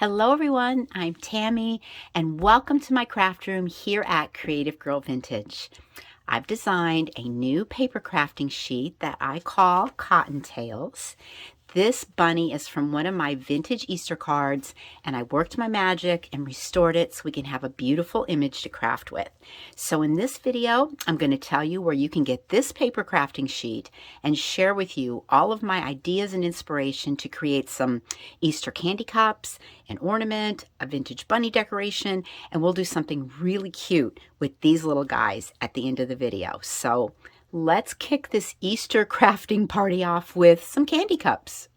Hello everyone, I'm Tammy and welcome to my craft room here at Creative Girl Vintage. I've designed a new paper crafting sheet that I call Cottontails. This bunny is from one of my vintage Easter cards, and I worked my magic and restored it so we can have a beautiful image to craft with. So in this video, I'm going to tell you where you can get this paper crafting sheet and share with you all of my ideas and inspiration to create some Easter candy cups, an ornament, a vintage bunny decoration, and we'll do something really cute with these little guys at the end of the video. So let's kick this Easter crafting party off with some candy cups.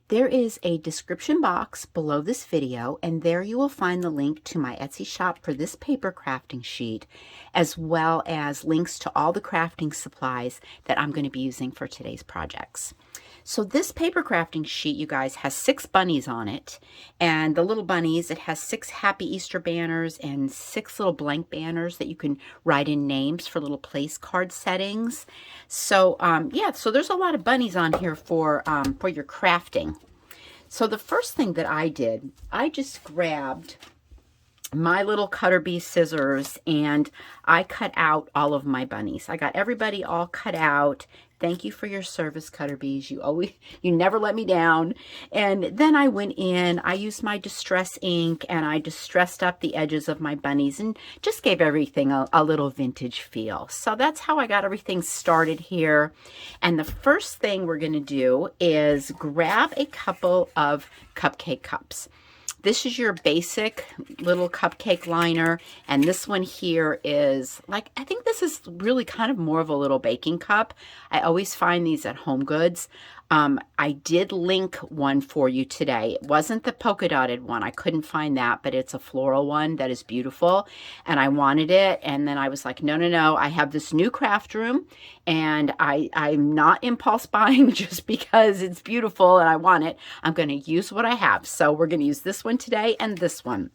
There is a description box below this video, and there you will find the link to my Etsy shop for this paper crafting sheet, as well as links to all the crafting supplies that I'm going to be using for today's projects. So this paper crafting sheet, you guys, has 6 bunnies on it, and the little bunnies, it has 6 happy Easter banners and 6 little blank banners that you can write in names for little place card settings. So yeah, so there's a lot of bunnies on here for your crafting. So the first thing that I did, I just grabbed my little cutter bee scissors and I cut out all of my bunnies. I got everybody all cut out. Thank you for your service, cutter bees. You never let me down. And then I went in, I used my distress ink and I distressed up the edges of my bunnies and just gave everything a little vintage feel. So that's how I got everything started here. And the first thing we're going to do is grab a couple of cupcake cups. This is your basic little cupcake liner, and this one here is like, I think this is really kind of more of a little baking cup. I always find these at Home Goods. I did link one for you today. It wasn't the polka dotted one. I couldn't find that, but it's a floral one that is beautiful, and I wanted it, and then I was like, no, I have this new craft room, and I'm not impulse buying just because it's beautiful and I want it. I'm going to use what I have. So we're going to use this one today and this one.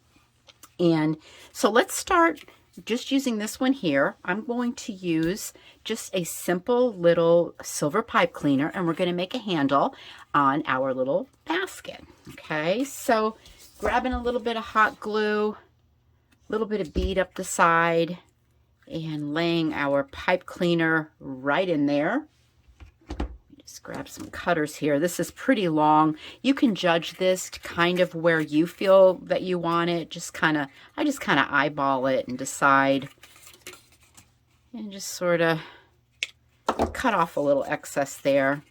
And so let's start just using this one here. I'm going to use just a simple little silver pipe cleaner, and we're going to make a handle on our little basket. Okay, so grabbing a little bit of hot glue, a little bit of bead up the side, and laying our pipe cleaner right in there. Just grab some cutters here. This is pretty long. You can judge this to kind of where you feel that you want it. I just kind of eyeball it and decide, and just sort of cut off a little excess there.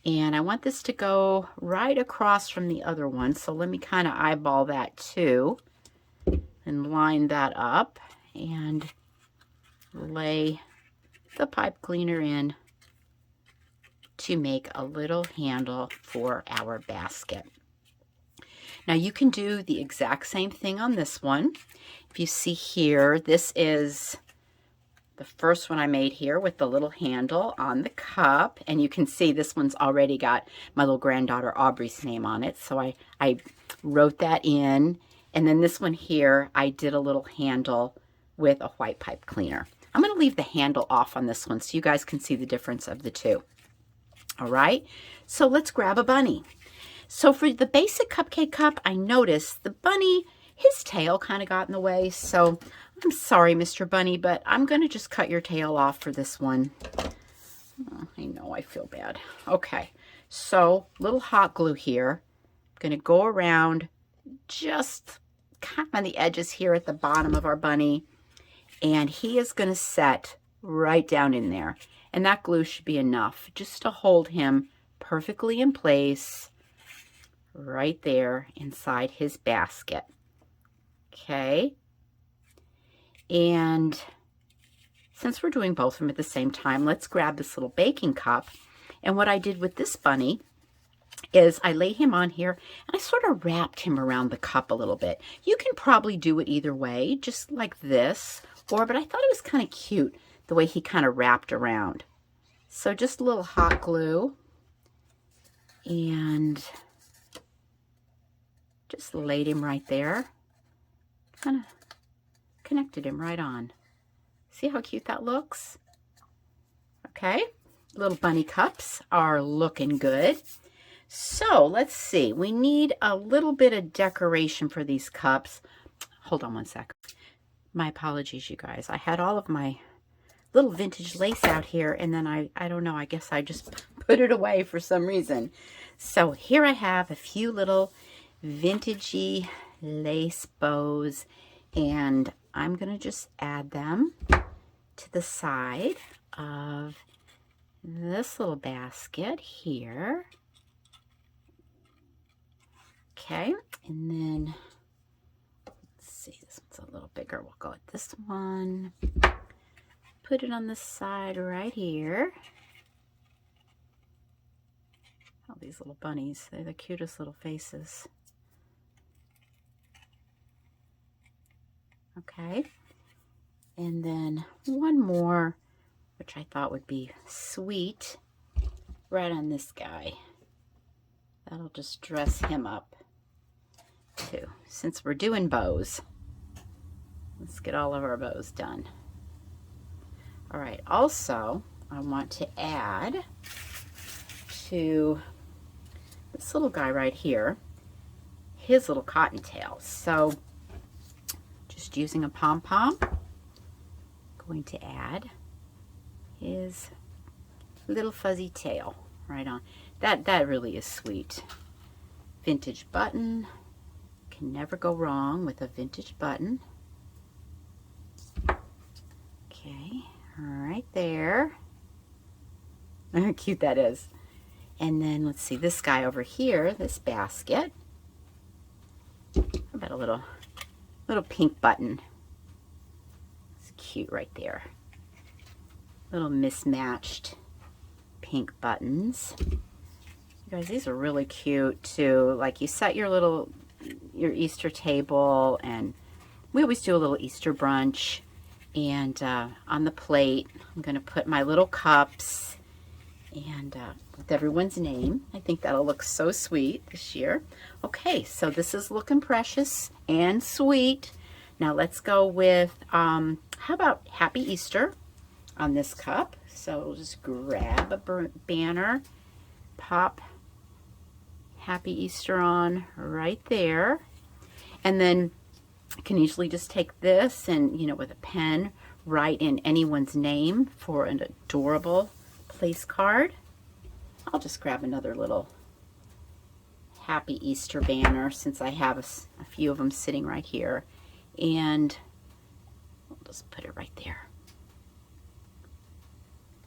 And I want this to go right across from the other one. So let me kind of eyeball that too and line that up and lay the pipe cleaner in to make a little handle for our basket. Now you can do the exact same thing on this one. If you see here, this is the first one I made here with the little handle on the cup, and you can see this one's already got my little granddaughter Aubrey's name on it, so I wrote that in. And then this one here, I did a little handle with a white pipe cleaner. I'm going to leave the handle off on this one so you guys can see the difference of the two. All right, so let's grab a bunny. So for the basic cupcake cup, I noticed the bunny, his tail kind of got in the way. So I'm sorry, Mr. Bunny, but I'm going to just cut your tail off for this one. Oh, I know, I feel bad. Okay, so little hot glue here. I'm going to go around just kind of on the edges here at the bottom of our bunny. And he is going to set right down in there. And that glue should be enough just to hold him perfectly in place right there inside his basket. Okay. And since we're doing both of them at the same time, let's grab this little baking cup. And what I did with this bunny is I lay him on here and I sort of wrapped him around the cup a little bit. You can probably do it either way, just like this, but I thought it was kind of cute the way he kind of wrapped around. So just a little hot glue and just laid him right there. Kind of connected him right on. See how cute that looks? Okay, little bunny cups are looking good. So let's see, we need a little bit of decoration for these cups. Hold on one sec. My apologies, you guys. I had all of my little vintage lace out here, and then I don't know, I guess I just put it away for some reason. So here I have a few little vintagey lace bows, and I'm gonna just add them to the side of this little basket here. Okay, and then let's see, this one's a little bigger. We'll go with this one. Put it on the side right here. Oh, these little bunnies, they're the cutest little faces. Okay, and then one more, which I thought would be sweet, right on this guy. That'll just dress him up too. Since we're doing bows, let's get all of our bows done. All right, also I want to add to this little guy right here, his little cottontail. So just using a pom-pom, going to add his little fuzzy tail right on. That really is sweet. Vintage button. Can never go wrong with a vintage button. Okay, right there. How cute that is. And then let's see, this guy over here, this basket. How about a little pink button? It's cute right there. Little mismatched pink buttons. You guys, these are really cute too. Like, you set your Easter table, and we always do a little Easter brunch. And on the plate, I'm going to put my little cups and with everyone's name. I think that'll look so sweet this year. Okay, so this is looking precious and sweet. Now let's go with, how about Happy Easter on this cup? So we'll just grab a banner, pop Happy Easter on right there. And then I can easily just take this and, you know, with a pen, write in anyone's name for an adorable place card. I'll just grab another little Happy Easter banner since I have a few of them sitting right here. And we'll just put it right there.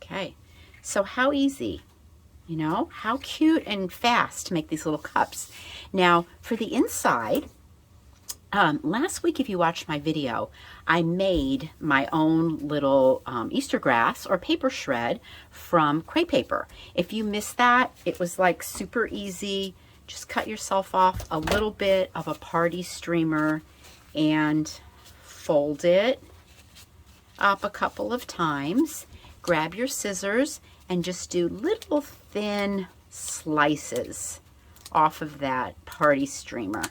Okay, so how easy, you know, how cute and fast to make these little cups. Now for the inside, last week, if you watched my video, I made my own little Easter grass or paper shred from crepe paper. If you missed that, it was like super easy. Just cut yourself off a little bit of a party streamer and fold it up a couple of times. Grab your scissors and just do little thin slices off of that party streamer.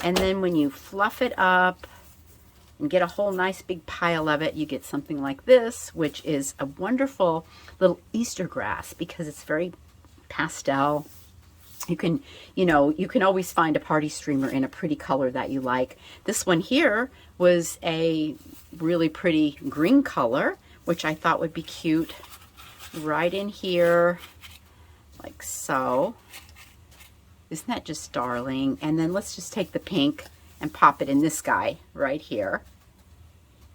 And then when you fluff it up and get a whole nice big pile of it, you get something like this, which is a wonderful little Easter grass because it's very pastel. You can, you know, you can always find a party streamer in a pretty color that you like. This one here was a really pretty green color, which I thought would be cute right in here, like so. Isn't that just darling? And then let's just take the pink and pop it in this guy right here.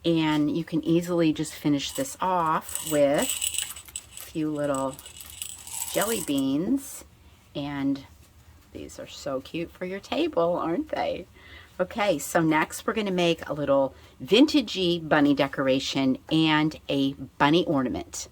And you can easily just finish this off with a few little jelly beans. And these are so cute for your table, aren't they? Okay, so next we're going to make a little vintagey bunny decoration and a bunny ornament.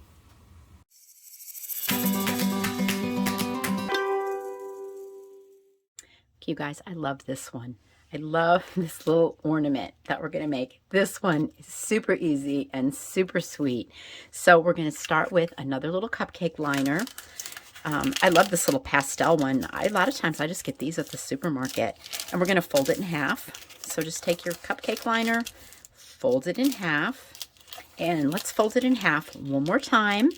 You guys, I love this one. I love this little ornament that we're going to make. This one is super easy and super sweet. So we're going to start with another little cupcake liner. I love this little pastel one. A lot of times I just get these at the supermarket. And we're going to fold it in half. So just take your cupcake liner, fold it in half. And let's fold it in half one more time.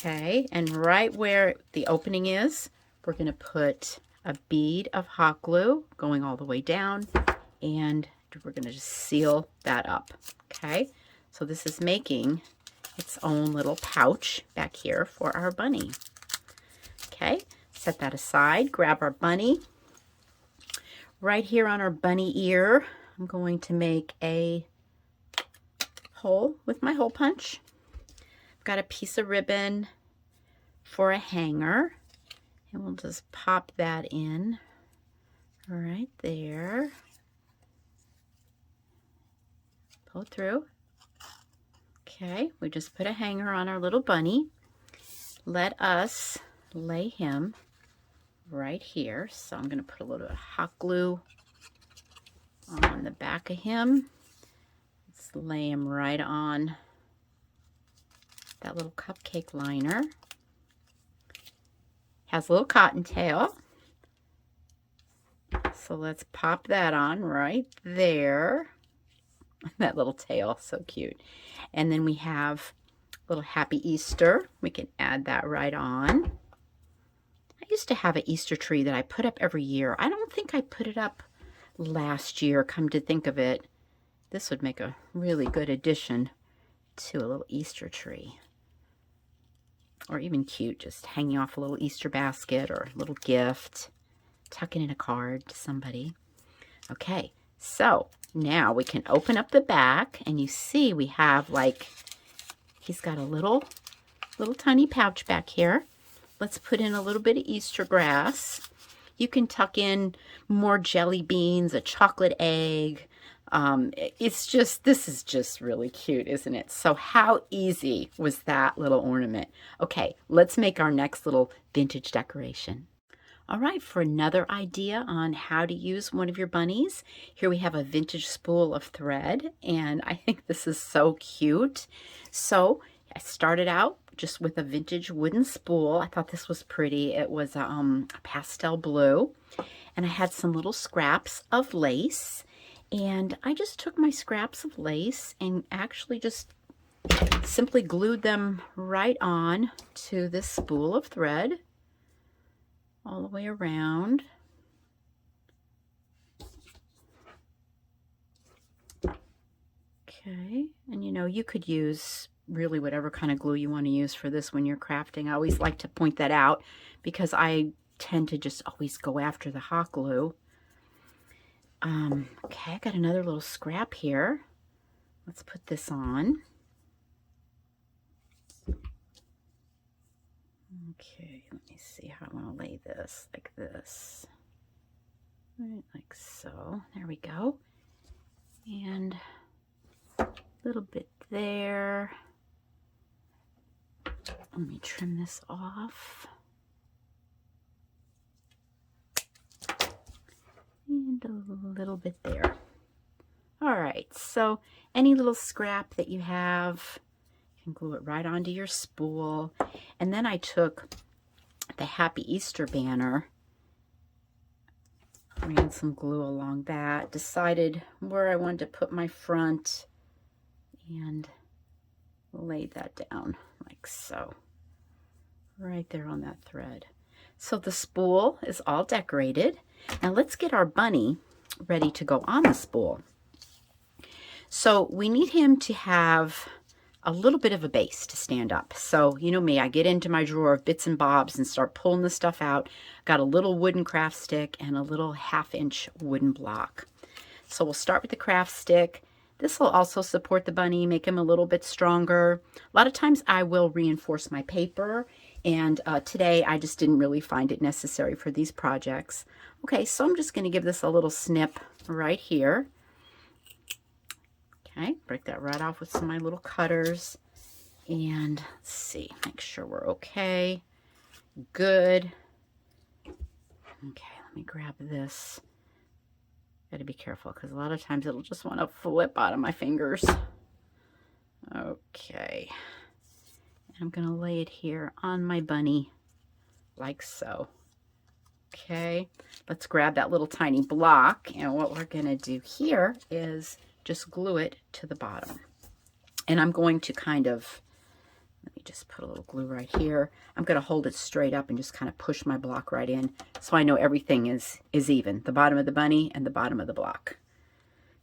Okay, and right where the opening is, we're going to put a bead of hot glue going all the way down, and we're going to just seal that up. Okay, so this is making its own little pouch back here for our bunny. Okay, set that aside, grab our bunny. Right here on our bunny ear, I'm going to make a hole with my hole punch. I've got a piece of ribbon for a hanger, and we'll just pop that in right there. Pull through. Okay, we just put a hanger on our little bunny. Let us lay him right here. So I'm going to put a little bit of hot glue on the back of him. Let's lay him right on that little cupcake liner. Has a little cottontail. So let's pop that on right there. That little tail, so cute. And then we have a little Happy Easter. We can add that right on. I used to have an Easter tree that I put up every year. I don't think I put it up last year, come to think of it. This would make a really good addition to a little Easter tree. Or even cute, just hanging off a little Easter basket or a little gift, tucking in a card to somebody. Okay, so now we can open up the back, and you see we have, like, he's got a little tiny pouch back here. Let's put in a little bit of Easter grass. You can tuck in more jelly beans, a chocolate egg. This is just really cute, isn't it? So how easy was that little ornament? Okay, let's make our next little vintage decoration. All right, for another idea on how to use one of your bunnies, here we have a vintage spool of thread, and I think this is so cute. So I started out just with a vintage wooden spool. I thought this was pretty. It was a pastel blue, and I had some little scraps of lace, and I just took my scraps of lace and actually just simply glued them right on to this spool of thread all the way around. Okay, and you know, you could use really whatever kind of glue you want to use for this when you're crafting. I always like to point that out because I tend to just always go after the hot glue. Okay, I got another little scrap here. Let's put this on. Okay, let me see how I want to lay this, like this. Right, like so. There we go. And a little bit there. Let me trim this off. And a little bit there. All right, so any little scrap that you have, you can glue it right onto your spool. And then I took the Happy Easter banner, ran some glue along that, decided where I wanted to put my front, and laid that down like so, right there on that thread. So the spool is all decorated. Now let's get our bunny ready to go on the spool. So we need him to have a little bit of a base to stand up. So you know me, I get into my drawer of bits and bobs and start pulling the stuff out. Got a little wooden craft stick and a little 1/2-inch wooden block. So we'll start with the craft stick. This will also support the bunny, make him a little bit stronger. A lot of times I will reinforce my paper, and today I just didn't really find it necessary for these projects. Okay, so I'm just going to give this a little snip right here. Okay, break that right off with some of my little cutters. And let's see, make sure we're okay. Good. Okay, let me grab this. Gotta be careful because a lot of times it'll just want to flip out of my fingers. Okay. And I'm gonna lay it here on my bunny like so. Okay, let's grab that little tiny block, and what we're gonna do here is just glue it to the bottom. And I'm going to kind of, let me me just put a little glue right here. I'm going to hold it straight up and just kind of push my block right in so I know everything is even, the bottom of the bunny and the bottom of the block.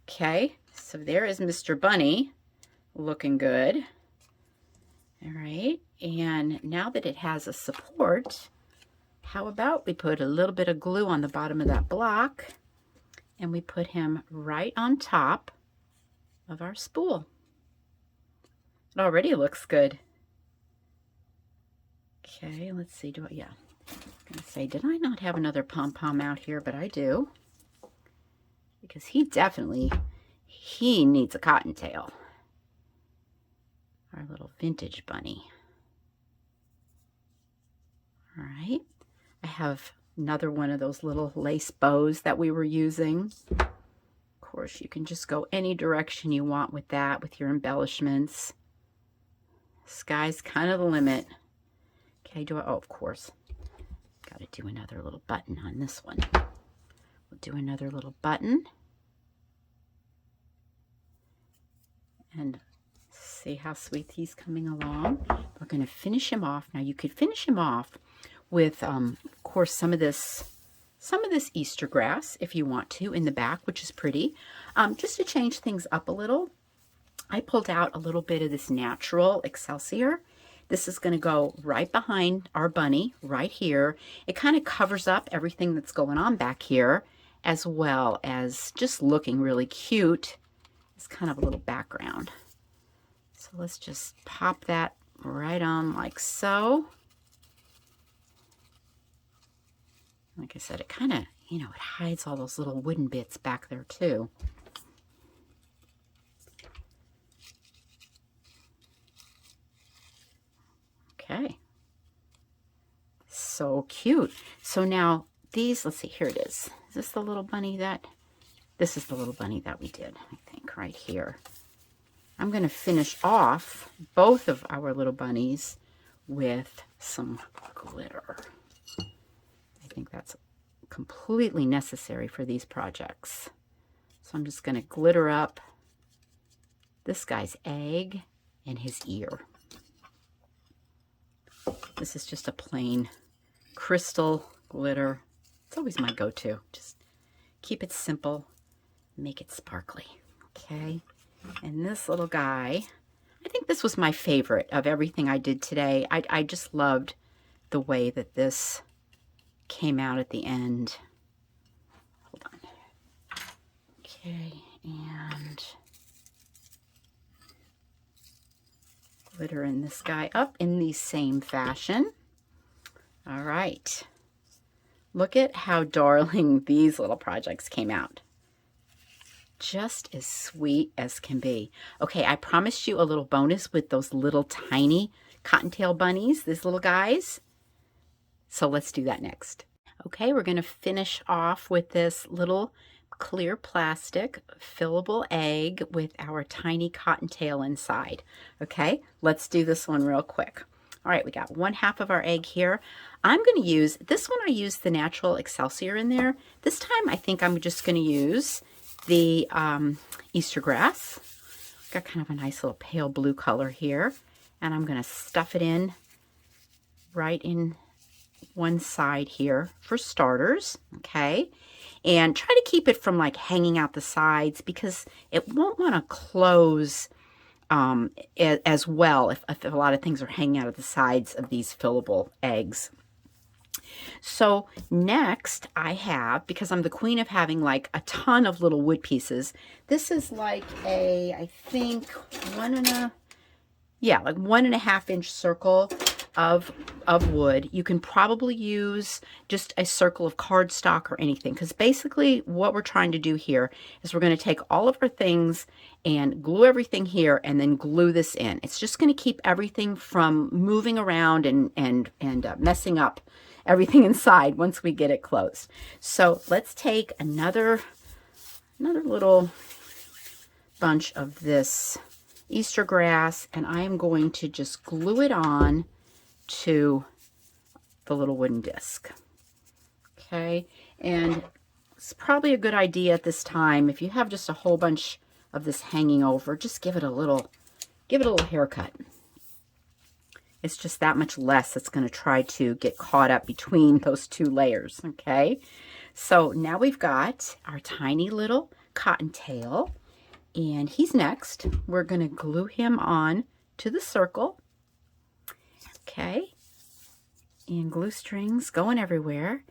Okay, so there is Mr. Bunny, looking good. All right, and now that it has a support, how about we put a little bit of glue on the bottom of that block and we put him right on top of our spool. It already looks good. Okay, let's see, yeah. I'm gonna say, did I not have another pom-pom out here? But I do. Because he needs a cottontail. Our little vintage bunny. All right. I have another one of those little lace bows that we were using. Of course, you can just go any direction you want with that, with your embellishments. Sky's kind of the limit. Okay, oh, of course. Got to do another little button on this one. We'll do another little button. And see how sweet he's coming along. We're going to finish him off. Now you could finish him off with, of course, some of this Easter grass if you want to in the back, which is pretty. Just to change things up a little, I pulled out a little bit of this natural Excelsior. This is going to go right behind our bunny, right here. It kind of covers up everything that's going on back here, as well as just looking really cute. It's kind of a little background. So let's just pop that right on like so. Like I said, it kind of, it hides all those little wooden bits back there too. Okay. So cute. So now these, let's see, here it is. Is this the little bunny this is the little bunny that we did, I think, right here. I'm going to finish off both of our little bunnies with some glitter. I think that's completely necessary for these projects. So I'm just going to glitter up this guy's egg and his ear. This is just a plain crystal glitter. It's always my go-to. Just keep it simple, make it sparkly. Okay, and this little guy, I think this was my favorite of everything I did today. I just loved the way that this came out at the end. Hold on. Okay, and glittering this guy up in the same fashion. All right. Look at how darling these little projects came out. Just as sweet as can be. Okay, I promised you a little bonus with those little tiny cottontail bunnies, these little guys. So let's do that next. Okay, we're going to finish off with this little clear plastic fillable egg with our tiny cottontail inside. Okay, let's do this one real quick. All right, we got 1/2 of our egg here. I'm going to use, this one I used the natural Excelsior in there. This time I think I'm just going to use the Easter grass. Got kind of a nice little pale blue color here. And I'm going to stuff it in right in one side here for starters. Okay. And try to keep it from like hanging out the sides because it won't want to close as well if a lot of things are hanging out of the sides of these fillable eggs. So next I have, because I'm the queen of having like a ton of little wood pieces, this is like a, I think 1.5 inch circle of wood. You can probably use just a circle of cardstock or anything, because basically what we're trying to do here is we're going to take all of our things and glue everything here and then glue this in. It's just going to keep everything from moving around and messing up everything inside once we get it closed. So let's take another little bunch of this Easter grass, and I am going to just glue it on to the little wooden disc. Okay, and it's probably a good idea at this time, if you have just a whole bunch of this hanging over, just give it a little haircut. It's just that much less that's going to try to get caught up between those two layers, okay? So now we've got our tiny little cottontail, and he's next. We're going to glue him on to the circle, okay? And glue strings going everywhere.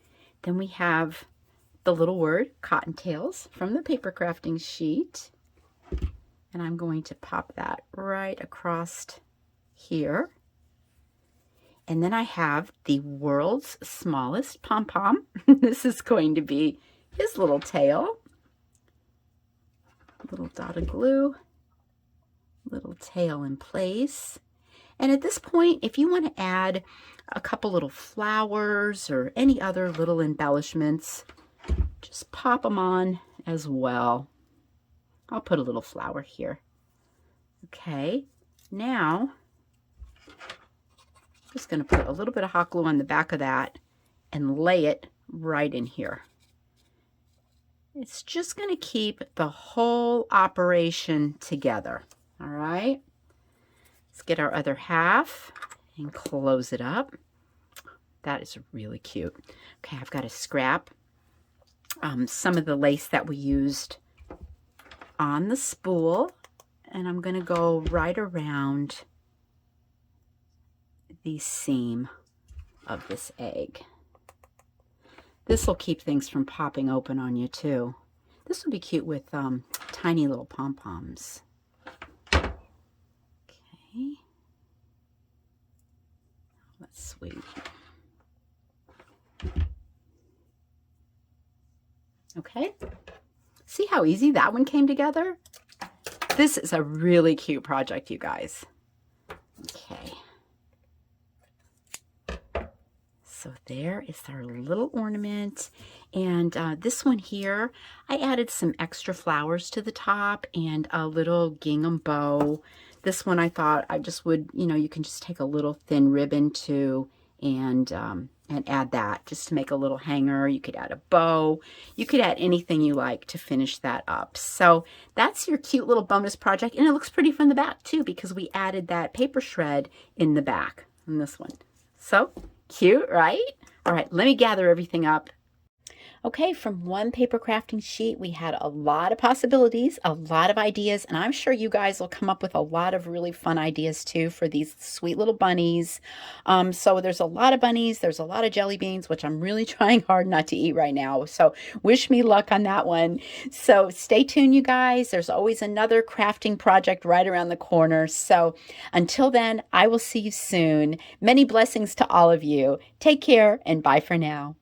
Then we have the little word Cottontails from the paper crafting sheet. And I'm going to pop that right across here. And then I have the world's smallest pom-pom. This is going to be his little tail. Little dot of glue, little tail in place. And at this point, if you want to add a couple little flowers or any other little embellishments, just pop them on as well. I'll put a little flower here. Okay, now I'm just going to put a little bit of hot glue on the back of that and lay it right in here. It's just going to keep the whole operation together. All right, let's get our other half and close it up. That is really cute. Okay, I've got to scrap some of the lace that we used on the spool, and I'm going to go right around the seam of this egg. This will keep things from popping open on you too. This would be cute with tiny little pom-poms. Okay. That's sweet. Okay. See how easy that one came together? This is a really cute project, you guys. Okay. So there is our little ornament. And this one here, I added some extra flowers to the top and a little gingham bow. This one I thought I just would, you can just take a little thin ribbon too and add that just to make a little hanger. You could add a bow. You could add anything you like to finish that up. So that's your cute little bonus project. And it looks pretty from the back too, because we added that paper shred in the back on this one. So cute, right? All right, let me gather everything up. Okay, from one paper crafting sheet, we had a lot of possibilities, a lot of ideas, and I'm sure you guys will come up with a lot of really fun ideas too for these sweet little bunnies. So there's a lot of bunnies, there's a lot of jelly beans, which I'm really trying hard not to eat right now. So wish me luck on that one. So stay tuned, you guys. There's always another crafting project right around the corner. So until then, I will see you soon. Many blessings to all of you. Take care and bye for now.